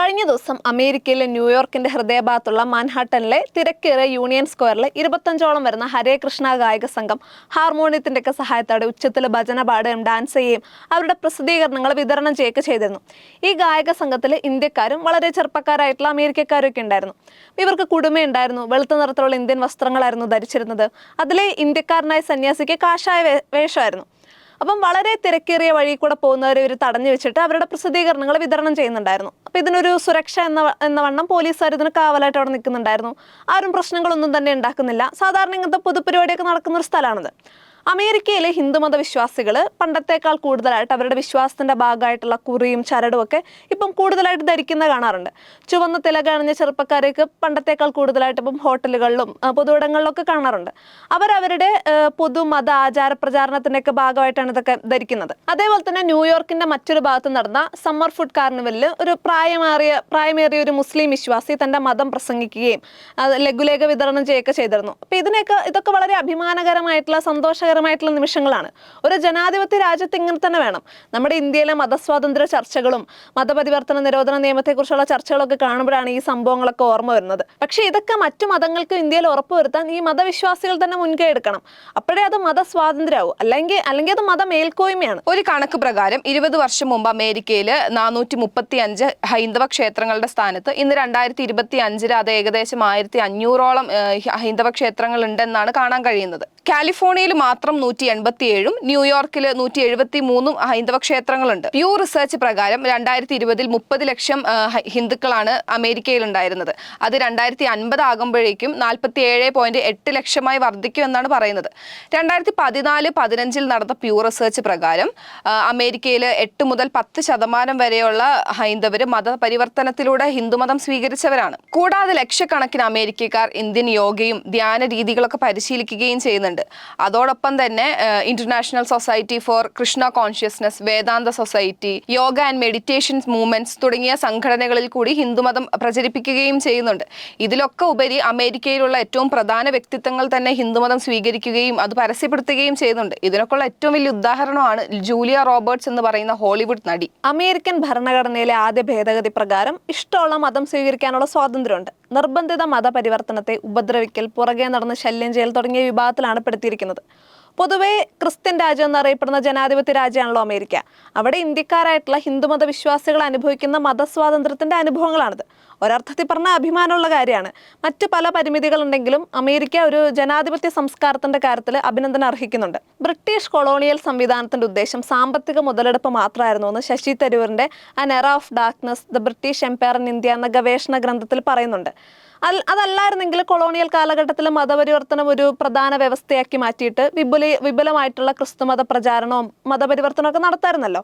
കഴിഞ്ഞ ദിവസം അമേരിക്കയിലെ ന്യൂയോർക്കിന്റെ ഹൃദയഭാഗത്തുള്ള മാൻഹാട്ടനിലെ തിരക്കേറിയ യൂണിയൻ സ്ക്വയറിൽ 25ഓളം വരുന്ന ഹരേ കൃഷ്ണ ഗായക സംഘം ഹാർമോണിയത്തിന്റെയൊക്കെ സഹായത്തോടെ ഉച്ചത്തിൽ ഭജന പാടുകയും ഡാൻസ് ചെയ്യുകയും അവരുടെ പ്രസിദ്ധീകരണങ്ങൾ വിതരണം ചെയ്യുകയൊക്കെ ചെയ്തിരുന്നു. ഈ ഗായക സംഘത്തിൽ ഇന്ത്യക്കാരും വളരെ ചെറുപ്പക്കാരായിട്ടുള്ള അമേരിക്കക്കാരും ഒക്കെ ഉണ്ടായിരുന്നു. ഇവർക്ക് കുടുമയുണ്ടായിരുന്നു. വെളുത്ത നിറത്തിലുള്ള ഇന്ത്യൻ വസ്ത്രങ്ങളായിരുന്നു ധരിച്ചിരുന്നത്. അതിലെ ഇന്ത്യക്കാരനായ സന്യാസിക്ക് കാഷായ വേഷമായിരുന്നു. അപ്പം വളരെ തിരക്കേറിയ വഴി കൂടെ പോകുന്നവരെ ഇവർ തടഞ്ഞു വെച്ചിട്ട് അവരുടെ പ്രസിദ്ധീകരണങ്ങൾ വിതരണം ചെയ്യുന്നുണ്ടായിരുന്നു. അപ്പം ഇതിനൊരു സുരക്ഷ എന്ന വണ്ണം പോലീസുകാർ ഇതിന് കാവലായിട്ട് അവിടെ നിൽക്കുന്നുണ്ടായിരുന്നു. ആരും പ്രശ്നങ്ങളൊന്നും തന്നെ ഉണ്ടാക്കുന്നില്ല. സാധാരണ ഇങ്ങനത്തെ പൊതുപരിപാടിയൊക്കെ നടക്കുന്ന ഒരു സ്ഥലമാണിത്. അമേരിക്കയിലെ ഹിന്ദുമത വിശ്വാസികൾ പണ്ടത്തേക്കാൾ കൂടുതലായിട്ട് അവരുടെ വിശ്വാസത്തിന്റെ ഭാഗമായിട്ടുള്ള കുറിയും ചരടും ഒക്കെ ഇപ്പം കൂടുതലായിട്ട് ധരിക്കുന്നത് കാണാറുണ്ട്. ചുവന്ന തിലകണിഞ്ഞ ചെറുപ്പക്കാരേക്ക് പണ്ടത്തേക്കാൾ കൂടുതലായിട്ട് ഇപ്പം ഹോട്ടലുകളിലും പൊതുവിടങ്ങളിലൊക്കെ കാണാറുണ്ട്. അവരവരുടെ പൊതുമത ആചാര പ്രചാരണത്തിൻ്റെയൊക്കെ ഭാഗമായിട്ടാണ് ഇതൊക്കെ ധരിക്കുന്നത്. അതേപോലെ തന്നെ ന്യൂയോർക്കിന്റെ മറ്റൊരു ഭാഗത്ത് നടന്ന സമ്മർ ഫുഡ് കാർണിവലിൽ ഒരു പ്രായമേറിയ ഒരു മുസ്ലിം വിശ്വാസി തന്റെ മതം പ്രസംഗിക്കുകയും ലഘുലേഖ വിതരണം ചെയ്യുകയൊക്കെ ചെയ്തിരുന്നു. അപ്പൊ ഇതൊക്കെ വളരെ അഭിമാനകരമായിട്ടുള്ള സന്തോഷകരമായിട്ടുള്ള നിമിഷങ്ങളാണ്. ഒരു ജനാധിപത്യ രാജ്യത്ത് ഇങ്ങനെ തന്നെ വേണം. നമ്മുടെ ഇന്ത്യയിലെ മതസ്വാതന്ത്ര്യ ചർച്ചകളും മതപരിവർത്തന നിരോധന നിയമത്തെക്കുറിച്ചുള്ള ചർച്ചകളൊക്കെ കാണുമ്പോഴാണ് ഈ സംഭവങ്ങളൊക്കെ ഓർമ്മ വരുന്നത്. പക്ഷേ ഇതൊക്കെ മറ്റു മതങ്ങൾക്ക് ഇന്ത്യയിൽ ഉറപ്പുവരുത്താൻ ഈ മതവിശ്വാസികൾ തന്നെ മുൻകൈ എടുക്കണം. അപ്പോഴേ അത് മതസ്വാതന്ത്ര്യമാവും. അല്ലെങ്കിൽ അത് മതമേൽക്കോയ്മയാണ്. ഒരു കണക്ക് പ്രകാരം 20 വർഷം മുമ്പ് അമേരിക്കയിൽ 435 ഹൈന്ദവ ക്ഷേത്രങ്ങളുടെ സ്ഥാനത്ത് ഇന്ന് 2025 അത് ഏകദേശം 1500ഓളം ഹൈന്ദവ ക്ഷേത്രങ്ങൾ ഉണ്ടെന്നാണ് കാണാൻ കഴിയുന്നത്. കാലിഫോർണിയയിൽ മാത്രം 187ഉം ന്യൂയോർക്കിൽ 173 ഹൈന്ദവ ക്ഷേത്രങ്ങളുണ്ട്. പ്യൂ റിസർച്ച് പ്രകാരം 2020 30 ലക്ഷം ഹിന്ദുക്കളാണ് അമേരിക്കയിൽ ഉണ്ടായിരുന്നത്. അത് 2050 ആകുമ്പോഴേക്കും 47.8 ലക്ഷമായി വർദ്ധിക്കും എന്നാണ് പറയുന്നത്. 2014-15 നടന്ന പ്യൂ റിസർച്ച് പ്രകാരം അമേരിക്കയിൽ 8 മുതൽ 10% വരെയുള്ള ഹൈന്ദവർ മതപരിവർത്തനത്തിലൂടെ ഹിന്ദുമതം സ്വീകരിച്ചവരാണ്. കൂടാതെ ലക്ഷക്കണക്കിന് അമേരിക്കക്കാർ ഇന്ത്യൻ യോഗയും ധ്യാന രീതികളൊക്കെ പരിശീലിക്കുകയും ചെയ്യുന്നുണ്ട്. അതോടൊപ്പം തന്നെ international society for Krishna consciousness, Vedanta society, yoga and meditation movements തുടങ്ങിയ സംഘടനകളിൽ കൂടി ഹിന്ദുമതം പ്രചരിപ്പിക്കുകയും ചെയ്യുന്നുണ്ട്. ഇതിലൊക്കെ ഉപരി അമേരിക്കയിലുള്ള ഏറ്റവും പ്രധാന വ്യക്തിത്വങ്ങൾ തന്നെ ഹിന്ദുമതം സ്വീകരിക്കുകയും അത് പരസ്യപ്പെടുത്തുകയും ചെയ്യുന്നുണ്ട്. ഇതിനൊക്കെയുള്ള ഏറ്റവും വലിയ ഉദാഹരണമാണ് ജൂലിയ റോബർട്ട്സ് എന്ന് പറയുന്ന ഹോളിവുഡ് നടി. അമേരിക്കൻ ഭരണഘടനയിലെ ആദ്യ ഭേദഗതി പ്രകാരം ഇഷ്ടമുള്ള മതം സ്വീകരിക്കാനുള്ള സ്വാതന്ത്ര്യമുണ്ട്. നിർബന്ധിത മതപരിവർത്തനത്തെ ഉപദ്രവിക്കൽ, പുറകെ നടന്ന് ശല്യം ചെയ്യൽ തുടങ്ങിയ വിഭാഗത്തിലാണ് പെടുത്തിയിരിക്കുന്നത്. പൊതുവെ ക്രിസ്ത്യൻ രാജ്യം എന്നറിയപ്പെടുന്ന ജനാധിപത്യ രാജ്യമാണല്ലോ അമേരിക്ക. അവിടെ ഇന്ത്യക്കാരായിട്ടുള്ള ഹിന്ദുമത വിശ്വാസികൾ അനുഭവിക്കുന്ന മതസ്വാതന്ത്ര്യത്തിന്റെ അനുഭവങ്ങളാണിത്. ഒരർത്ഥത്തിൽ പറഞ്ഞാൽ അഭിമാനമുള്ള കാര്യമാണ്. മറ്റു പല പരിമിതികളുണ്ടെങ്കിലും അമേരിക്ക ഒരു ജനാധിപത്യ സംസ്കാരത്തിന്റെ കാര്യത്തിൽ അഭിനന്ദനം അർഹിക്കുന്നുണ്ട്. ബ്രിട്ടീഷ് കൊളോണിയൽ സംവിധാനത്തിന്റെ ഉദ്ദേശം സാമ്പത്തിക മുതലെടുപ്പ് മാത്രമായിരുന്നു എന്ന് ശശി തരൂരിന്റെ an era of darkness, the British empire in India എന്ന ഗവേഷണ ഗ്രന്ഥത്തിൽ പറയുന്നുണ്ട്. അതല്ലായിരുന്നെങ്കിൽ കൊളോണിയൽ കാലഘട്ടത്തിൽ മതപരിവർത്തനം ഒരു പ്രധാന വ്യവസ്ഥയാക്കി മാറ്റിയിട്ട് വിപുലമായിട്ടുള്ള ക്രിസ്തുമത പ്രചാരണവും മതപരിവർത്തനവും ഒക്കെ നടത്താറുന്നല്ലോ.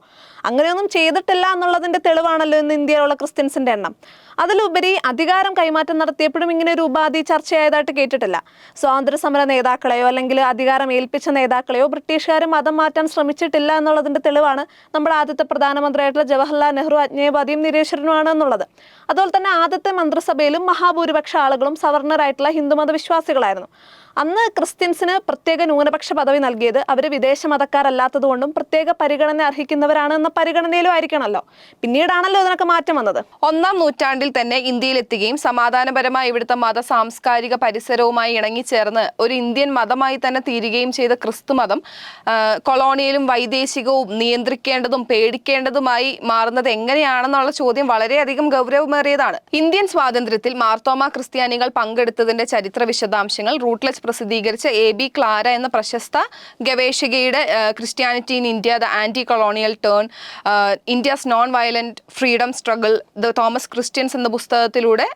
അങ്ങനെയൊന്നും ചെയ്തിട്ടില്ല എന്നുള്ളതിന്റെ തെളിവാണല്ലോ ഇന്ന് ഇന്ത്യയിലുള്ള ക്രിസ്ത്യൻസിന്റെ എണ്ണം. അതിലുപരി അധികാരം കൈമാറ്റം നടത്തിയപ്പോഴും ഇങ്ങനെ ഒരു ഉപാധി ചർച്ചയായതായിട്ട് കേട്ടിട്ടില്ല. സ്വാതന്ത്ര്യ സമര നേതാക്കളെയോ അല്ലെങ്കിൽ അധികാരം ഏൽപ്പിച്ച നേതാക്കളെയോ ബ്രിട്ടീഷുകാർ മതം മാറ്റാൻ ശ്രമിച്ചിട്ടില്ല എന്നുള്ളതിന്റെ തെളിവാണ് നമ്മുടെ ആദ്യത്തെ പ്രധാനമന്ത്രിയായിട്ടുള്ള ജവഹർലാൽ നെഹ്റു അജ്ഞേയവാദിയും നിരീശ്വരനുമാണ് എന്നുള്ളത്. അതുപോലെ തന്നെ ആദ്യത്തെ മന്ത്രിസഭയിലും മഹാഭൂരിപക്ഷ ആളുകളും സവർണരായിട്ടുള്ള ഹിന്ദുമത വിശ്വാസികളായിരുന്നു. അന്ന് ക്രിസ്ത്യൻസിന് പ്രത്യേക ന്യൂനപക്ഷ പദവി നൽകിയത് അവർ വിദേശ മതക്കാരല്ലാത്തത് കൊണ്ടും പ്രത്യേക പരിഗണന അർഹിക്കുന്നവരാണ് എന്ന പരിഗണനയിലും ആയിരിക്കണമല്ലോ. പിന്നീടാണല്ലോ ഇതിനൊക്കെ മാറ്റം വന്നത്. 1-ാം നൂറ്റാണ്ടിൽ തന്നെ ഇന്ത്യയിലെത്തുകയും സമാധാനപരമായി ഇവിടുത്തെ മത സാംസ്കാരിക പരിസരവുമായി ഇണങ്ങിച്ചേർന്ന് ഒരു ഇന്ത്യൻ മതമായി തന്നെ തീരുകയും ചെയ്ത ക്രിസ്തുമതം കൊളോണിയലും വൈദേശികവും നിയന്ത്രിക്കേണ്ടതും പേടിക്കേണ്ടതുമായി മാറുന്നത് എങ്ങനെയാണെന്നുള്ള ചോദ്യം വളരെയധികം ഗൗരവമേറിയതാണ്. ഇന്ത്യൻ സ്വാതന്ത്ര്യത്തിൽ മാർത്തോമ ക്രിസ്ത്യാനികൾ പങ്കെടുത്തതിന്റെ ചരിത്ര വിശദാംശങ്ങൾ റൂട്ട്ലെറ്റ് പ്രസിദ്ധീകരിച്ച AB ക്ലാര എന്ന പ്രശസ്ത ഗവേഷകയുടെ Christianity in India, the anti colonial turn, India's non violent freedom struggle, the Thomas Christians എന്ന പുസ്തകത്തിലൂടെ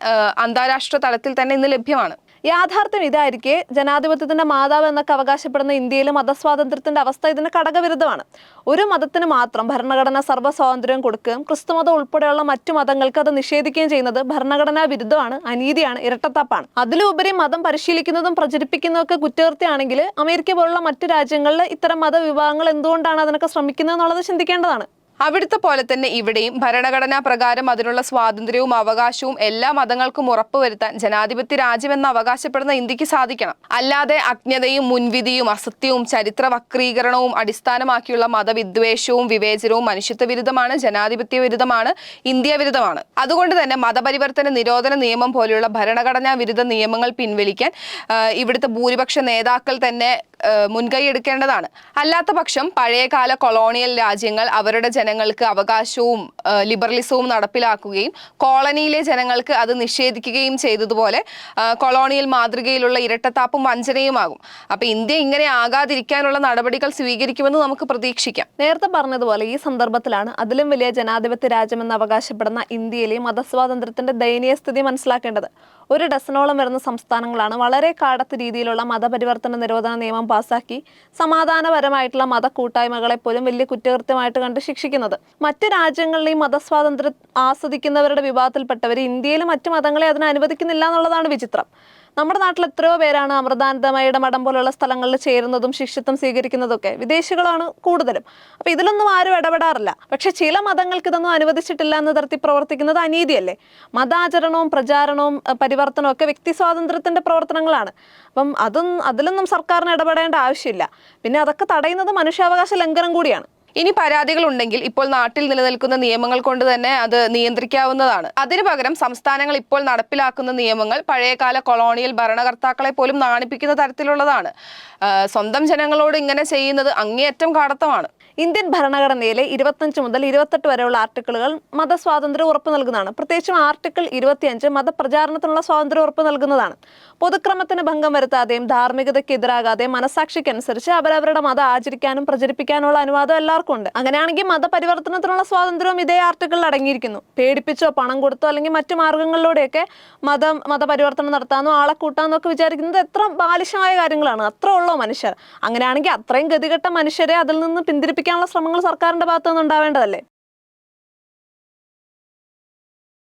അന്താരാഷ്ട്ര തലത്തിൽ തന്നെ ഇന്ന് ലഭ്യമാണ്. യാഥാർത്ഥ്യം ഇതായിരിക്കെ ജനാധിപത്യത്തിന്റെ മാതാവ് എന്നൊക്കെ അവകാശപ്പെടുന്ന ഇന്ത്യയിലെ മതസ്വാതന്ത്ര്യത്തിന്റെ അവസ്ഥ ഇതിന് കടകവിരുദ്ധമാണ്. ഒരു മതത്തിന് മാത്രം ഭരണഘടന സർവ്വസ്വാതന്ത്ര്യം കൊടുക്കുകയും ക്രിസ്തുമതം ഉൾപ്പെടെയുള്ള മറ്റു മതങ്ങൾക്ക് അത് നിഷേധിക്കുകയും ചെയ്യുന്നത് ഭരണഘടനാ വിരുദ്ധമാണ്, അനീതിയാണ്, ഇരട്ടത്താപ്പാണ്. അതിലുപരി മതം പരിശീലിക്കുന്നതും പ്രചരിപ്പിക്കുന്നതും ഒക്കെ കുറ്റകൃത്യമാണെങ്കിൽ അമേരിക്ക പോലുള്ള മറ്റു രാജ്യങ്ങളിൽ ഇത്തരം മതവിഭാഗങ്ങൾ എന്തുകൊണ്ടാണ് അതിനൊക്കെ ശ്രമിക്കുന്നത് എന്നുള്ളത് ചിന്തിക്കേണ്ടതാണ്. അവിടുത്തെ പോലെ തന്നെ ഇവിടെയും ഭരണഘടനാ പ്രകാരം അതിനുള്ള സ്വാതന്ത്ര്യവും അവകാശവും എല്ലാ മതങ്ങൾക്കും ഉറപ്പുവരുത്താൻ ജനാധിപത്യ രാജ്യമെന്ന് അവകാശപ്പെടുന്ന ഇന്ത്യക്ക് സാധിക്കണം. അല്ലാതെ അജ്ഞതയും മുൻവിധിയും അസത്യവും ചരിത്ര വക്രീകരണവും അടിസ്ഥാനമാക്കിയുള്ള മതവിദ്വേഷവും വിവേചനവും മനുഷ്യത്വ വിരുദ്ധമാണ്, ജനാധിപത്യ വിരുദ്ധമാണ്, ഇന്ത്യ വിരുദ്ധമാണ്. അതുകൊണ്ട് തന്നെ മതപരിവർത്തന നിരോധന നിയമം പോലെയുള്ള ഭരണഘടനാ വിരുദ്ധ നിയമങ്ങൾ പിൻവലിക്കാൻ ഇവിടുത്തെ ഭൂരിപക്ഷ നേതാക്കൾ തന്നെ മുൻകൈ എടുക്കേണ്ടതാണ്. അല്ലാത്ത പക്ഷം പഴയകാല കൊളോണിയൽ രാജ്യങ്ങൾ അവരുടെ ജനങ്ങൾക്ക് അവകാശവും ലിബറലിസവും നടപ്പിലാക്കുകയും കോളനിയിലെ ജനങ്ങൾക്ക് അത് നിഷേധിക്കുകയും ചെയ്തതുപോലെ കൊളോണിയൽ മാതൃകയിലുള്ള ഇരട്ടത്താപ്പും വഞ്ചനയുമാകും. അപ്പൊ ഇന്ത്യ ഇങ്ങനെ ആകാതിരിക്കാനുള്ള നടപടികൾ സ്വീകരിക്കുമെന്ന് നമുക്ക് പ്രതീക്ഷിക്കാം. നേരത്തെ പറഞ്ഞതുപോലെ ഈ സന്ദർഭത്തിലാണ് അതിലും വലിയ ജനാധിപത്യ രാജ്യമെന്ന് അവകാശപ്പെടുന്ന ഇന്ത്യയിലെ മതസ്വാതന്ത്ര്യത്തിന്റെ ദയനീയ സ്ഥിതി മനസ്സിലാക്കേണ്ടത്. 1 ഡസനോളം വരുന്ന സംസ്ഥാനങ്ങളാണ് വളരെ കാടത്ത രീതിയിലുള്ള മതപരിവർത്തന നിരോധന നിയമം പാസാക്കി സമാധാനപരമായിട്ടുള്ള മത കൂട്ടായ്മകളെ പോലും വലിയ കുറ്റകൃത്യമായിട്ട് കണ്ട് ശിക്ഷിക്കുന്നത്. മറ്റ് രാജ്യങ്ങളിലെയും മതസ്വാതന്ത്ര്യം ആസ്വദിക്കുന്നവരുടെ വിഭാഗത്തിൽപ്പെട്ടവർ ഇന്ത്യയിലെ മറ്റു മതങ്ങളെ അതിന് അനുവദിക്കുന്നില്ല എന്നുള്ളതാണ് വിചിത്രം. നമ്മുടെ നാട്ടിൽ എത്രയോ പേരാണ് അമൃതാനന്ദമയുടെ മഠം പോലുള്ള സ്ഥലങ്ങളിൽ ചേരുന്നതും ശിഷ്യത്വം സ്വീകരിക്കുന്നതൊക്കെ വിദേശികളാണ് കൂടുതലും. അപ്പൊ ഇതിലൊന്നും ആരും ഇടപെടാറില്ല. പക്ഷെ ചില മതങ്ങൾക്ക് ഇതൊന്നും അനുവദിച്ചിട്ടില്ല എന്ന് തരത്തിൽ പ്രവർത്തിക്കുന്നത് അനീതിയല്ലേ? മതാചരണവും പ്രചാരണവും പരിവർത്തനവും ഒക്കെ വ്യക്തി സ്വാതന്ത്ര്യത്തിന്റെ പ്രവർത്തനങ്ങളാണ്. അപ്പം അതിലൊന്നും സർക്കാരിന് ഇടപെടേണ്ട ആവശ്യമില്ല. പിന്നെ അതൊക്കെ തടയുന്നത് മനുഷ്യാവകാശ ലംഘനം കൂടിയാണ്. ഇനി പരാതികൾ ഉണ്ടെങ്കിൽ ഇപ്പോൾ നാട്ടിൽ നിലനിൽക്കുന്ന നിയമങ്ങൾ കൊണ്ട് തന്നെ അത് നിയന്ത്രിക്കാവുന്നതാണ്. അതിനു പകരം സംസ്ഥാനങ്ങൾ ഇപ്പോൾ നടപ്പിലാക്കുന്ന നിയമങ്ങൾ പഴയകാല കൊളോണിയൽ ഭരണകർത്താക്കളെ പോലും നാണിപ്പിക്കുന്ന തരത്തിലുള്ളതാണ്. സ്വന്തം ജനങ്ങളോട് ഇങ്ങനെ ചെയ്യുന്നത് അങ്ങേയറ്റം കാടത്തമാണ്. ഇന്ത്യൻ ഭരണഘടനയിലെ 25 മുതൽ 28 വരെയുള്ള ആർട്ടിക്കിളുകൾ മതസ്വാതന്ത്ര്യം ഉറപ്പു നൽകുന്നതാണ്. പ്രത്യേകിച്ചും ആർട്ടിക്കിൾ 25 മതപ്രചാരണത്തിനുള്ള സ്വാതന്ത്ര്യം ഉറപ്പു നൽകുന്നതാണ്. പൊതുക്രമത്തിന് ഭംഗം വരുത്താതെയും ധാർമ്മികതയ്ക്ക് എതിരാകാതെയും മനസാക്ഷിക്കനുസരിച്ച് അവരവരുടെ മതം ആചരിക്കാനും പ്രചരിപ്പിക്കാനുള്ള അനുവാദം എല്ലാവർക്കും ഉണ്ട്. അങ്ങനെയാണെങ്കിൽ മതപരിവർത്തനത്തിനുള്ള സ്വാതന്ത്ര്യവും ഇതേ ആർട്ടിക്കിളിൽ അടങ്ങിയിരിക്കുന്നു. പേടിപ്പിച്ചോ പണം കൊടുത്തോ അല്ലെങ്കിൽ മറ്റു മാർഗങ്ങളിലൂടെയൊക്കെ മതപരിവർത്തനം നടത്താനോ ആളെ കൂട്ടാനോ ഒക്കെ വിചാരിക്കുന്നത് എത്ര ബാലിശമായ കാര്യങ്ങളാണ്. അത്ര ഉള്ളോ മനുഷ്യർ? അങ്ങനെയാണെങ്കിൽ അത്രയും ഗതികെട്ട മനുഷ്യരെ അതിൽ നിന്ന് പിന്തിരിപ്പിക്കാനുള്ള ശ്രമങ്ങൾ സർക്കാരിന്റെ ഭാഗത്തുനിന്ന് ഉണ്ടാവേണ്ടതല്ലേ?